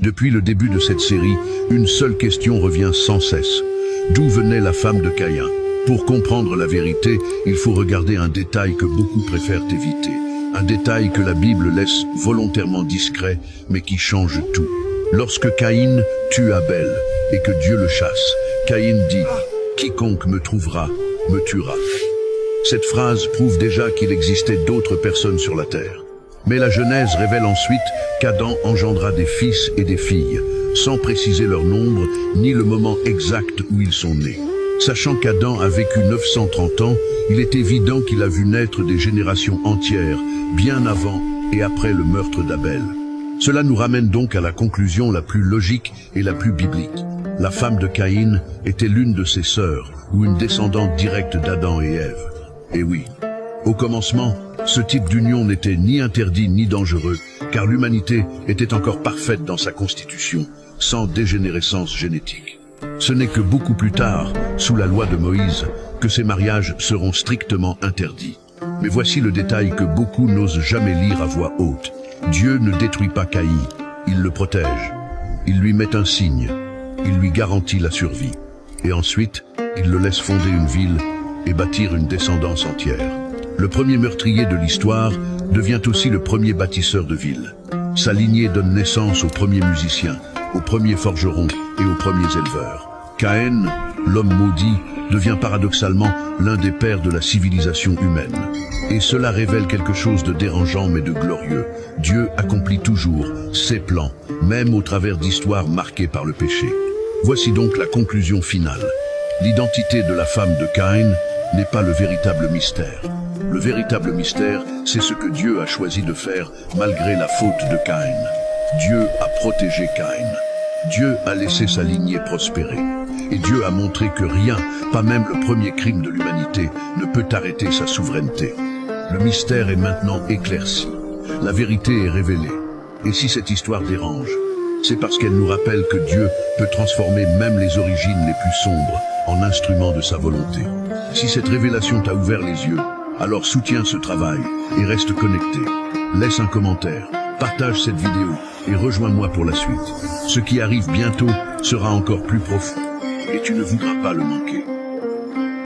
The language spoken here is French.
Depuis le début de cette série, une seule question revient sans cesse. D'où venait la femme de Caïn? Pour comprendre la vérité, il faut regarder un détail que beaucoup préfèrent éviter. Un détail que la Bible laisse volontairement discret, mais qui change tout. Lorsque Caïn tue Abel et que Dieu le chasse, Caïn dit « Quiconque me trouvera, me tuera ». Cette phrase prouve déjà qu'il existait d'autres personnes sur la terre. Mais la Genèse révèle ensuite qu'Adam engendra des fils et des filles, sans préciser leur nombre ni le moment exact où ils sont nés. Sachant qu'Adam a vécu 930 ans, il est évident qu'il a vu naître des générations entières, bien avant et après le meurtre d'Abel. Cela nous ramène donc à la conclusion la plus logique et la plus biblique. La femme de Caïn était l'une de ses sœurs, ou une descendante directe d'Adam et Ève. Et oui, au commencement, ce type d'union n'était ni interdit ni dangereux, car l'humanité était encore parfaite dans sa constitution, sans dégénérescence génétique. Ce n'est que beaucoup plus tard, sous la loi de Moïse, que ces mariages seront strictement interdits. Mais voici le détail que beaucoup n'osent jamais lire à voix haute. Dieu ne détruit pas Caïn, il le protège. Il lui met un signe, il lui garantit la survie. Et ensuite, il le laisse fonder une ville et bâtir une descendance entière. Le premier meurtrier de l'histoire devient aussi le premier bâtisseur de ville. Sa lignée donne naissance aux premiers musiciens, aux premiers forgerons et aux premiers éleveurs. Caïn, l'homme maudit, devient paradoxalement l'un des pères de la civilisation humaine. Et cela révèle quelque chose de dérangeant mais de glorieux. Dieu accomplit toujours ses plans, même au travers d'histoires marquées par le péché. Voici donc la conclusion finale. L'identité de la femme de Caïn n'est pas le véritable mystère. Le véritable mystère, c'est ce que Dieu a choisi de faire malgré la faute de Caïn. Dieu a protégé Caïn. Dieu a laissé sa lignée prospérer. Et Dieu a montré que rien, pas même le premier crime de l'humanité, ne peut arrêter sa souveraineté. Le mystère est maintenant éclairci. La vérité est révélée. Et si cette histoire dérange, c'est parce qu'elle nous rappelle que Dieu peut transformer même les origines les plus sombres en instruments de sa volonté. Si cette révélation t'a ouvert les yeux, alors soutiens ce travail et reste connecté. Laisse un commentaire, partage cette vidéo et rejoins-moi pour la suite. Ce qui arrive bientôt sera encore plus profond et tu ne voudras pas le manquer.